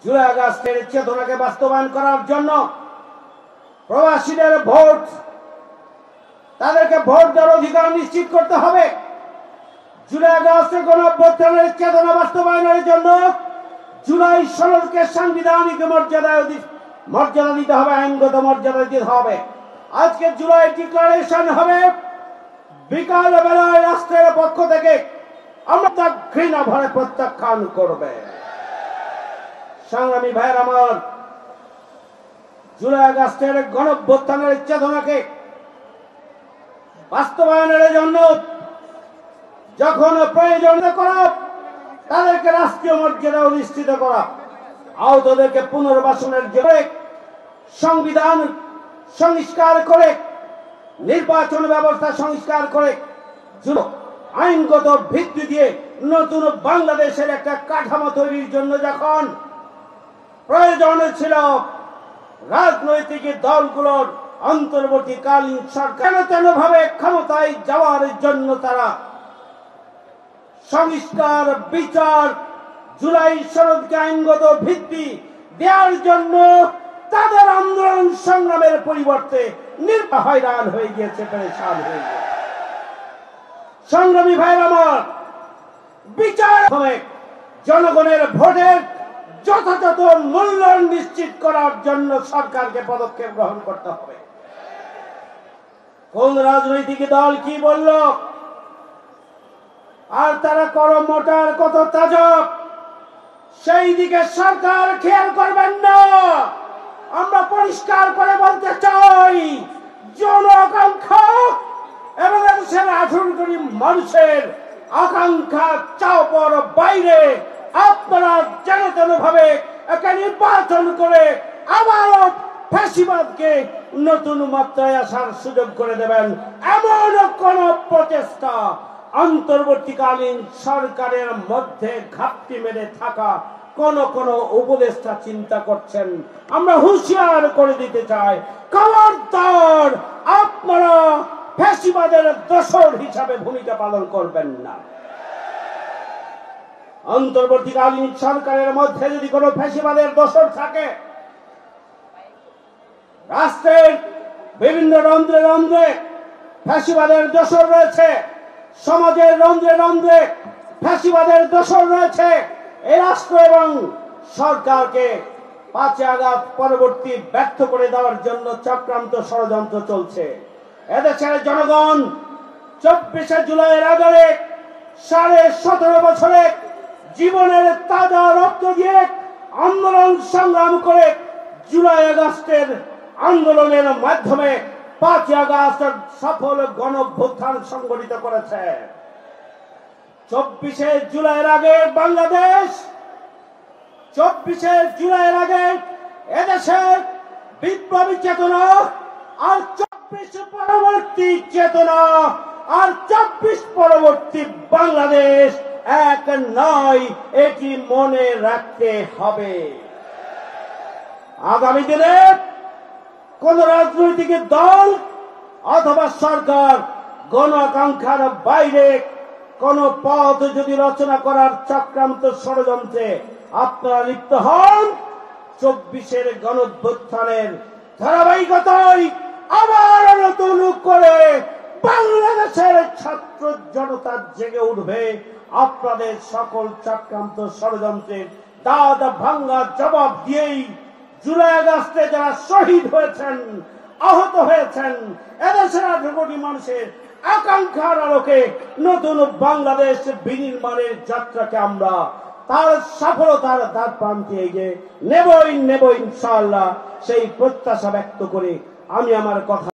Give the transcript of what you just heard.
জুলাই আগস্টের চেতনাকে বাস্তবায়ন করার জন্য প্রবাসীদের ভোট, তাদেরকে ভোট দেওয়ার অধিকার নিশ্চিত করতে হবে। জুলাই আগস্টের গণঅভ্যুত্থানের চেতনা বাস্তবায়নের জন্য জুলাই সনদকে সাংবিধানিক মর্যাদা দিতে হবে, আইনগত মর্যাদা দিতে হবে। আজকে জুলাই ডিক্লারেশন হবে, বিকাল বেলায় রাষ্ট্রের পক্ষ থেকে আমরা তা ঘৃণা ভরে প্রত্যাখ্যান করবে। সংগ্রামী ভাইয়ের আমার, জুলাই আগস্টের গণঅভ্যুত্থানের চেতনাকে বাস্তবায়নের জন্য যখন প্রয়োজন করা, তাদেরকে রাষ্ট্রীয় মর্যাদা নিশ্চিত করা, আহতদেরকে পুনর্বাসনের জন্য সংবিধান সংস্কার করে, নির্বাচন ব্যবস্থা সংস্কার করে, আইনগত ভিত্তি দিয়ে নতুন বাংলাদেশের একটা কাঠামো তৈরির জন্য যখন প্রয়োজন ছিল, রাজনৈতিক দলগুলোর অন্তর্বর্তীকালীন সরকার ভাবে ক্ষমতায় যাওয়ার জন্য তারা সংস্কার, বিচার, জুলাই সনদকে আইনগত ভিত্তি দেওয়ার জন্য তাদের আন্দোলন সংগ্রামের পরিবর্তে হয়রান হয়ে গিয়েছে, পেরেশান হয়ে গিয়েছে। সংগ্রামী ভাইয়ের আমার, বিচার হবে জনগণের ভোটের যথাযথ মূল্যায়ন নিশ্চিত করার জন্য সরকারকে পদক্ষেপ গ্রহণ করতে হবে। কোন রাজনৈতিক দল কি বলল আর তারা কত মোটার কত তাজক, সেই দিকে সরকার খেয়াল করবেন না। আমরা পরিষ্কার করে বলতে চাই, জন আকাঙ্ক্ষা এবং দেশের 18 কোটি মানুষের আকাঙ্ক্ষা চাওয়ার বাইরে আপনারা যেন ভাবে একটা নির্বাচন করে আবারও ফ্যাসিবাদকে নতুন মাত্রায় আসার সুযোগ করে দেবেন, এমন কোন প্রচেষ্টা অন্তর্বর্তীকালীন সরকারের মধ্যে ঘাপটি মেরে থাকা কোন উপদেষ্টা চিন্তা করছেন, আমরা হুঁশিয়ার করে দিতে চাই, খবরদার আপনারা ফ্যাসিবাদের দোসর হিসাবে ভূমিকা পালন করবেন না। অন্তর্বর্তীকালীন সরকারের মধ্যে যদি কোনো ফ্যাসিবাদের দোসর থাকে, রাষ্ট্রের বিভিন্ন রন্ধ্রে রন্ধ্রে ফ্যাসিবাদের দোসর রয়েছে, সমাজের রন্ধ্রে রন্ধ্রে ফ্যাসিবাদের দোসর রয়েছে। এই রাষ্ট্র এবং সরকারকে 5 আগস্ট পরবর্তী ব্যর্থ করে দেওয়ার জন্য চক্রান্ত ষড়যন্ত্র চলছে। এদেশের জনগণ 24শে জুলাইয়ের আগে 17.5 বছরে জীবনের তাজা রক্ত দিয়ে আন্দোলন সংগ্রাম করে জুলাই আগস্টের আন্দোলনের মাধ্যমে 5 আগস্ট সফল গণঅভ্যুত্থান সংগঠিত করেছে। 24শে জুলাইয়ের আগে বাংলাদেশ, 24শে জুলাইয়ের আগে এদেশের বিপ্লবী চেতনা আর 24 পরবর্তী চেতনা আর 24 পরবর্তী বাংলাদেশ এক নয়, এটি মনে রাখতে হবে। আগামী দিনে কোন রাজনৈতিক দল অথবা সরকার গণ আকাঙ্ক্ষার বাইরে কোন পথ যদি রচনা করার চক্রান্ত ষড়যন্ত্রে আপনারা লিপ্ত হন, 24-এর গণঅভ্যুত্থানের ধারাবাহিকতায় আবার নতুন করে বাংলাদেশের ছাত্র জনতা জেগে উঠবে। আপনাদের সকল চক্রান্ত ষড়যন্ত্রের দাঁত ভাঙ্গা জবাব দিয়েই জুলাই আগস্টে যারা শহীদ হয়েছেন, আহত হয়েছেন, এদেশের 18 কোটি মানুষের আকাঙ্ক্ষার আলোকে নতুন বাংলাদেশ বিনির্মাণের যাত্রাকে আমরা তার সফলতার দ্বার প্রান্তে এগিয়ে নেবই ইনশাআল্লাহ। সেই প্রত্যাশা ব্যক্ত করে আমি আমার কথা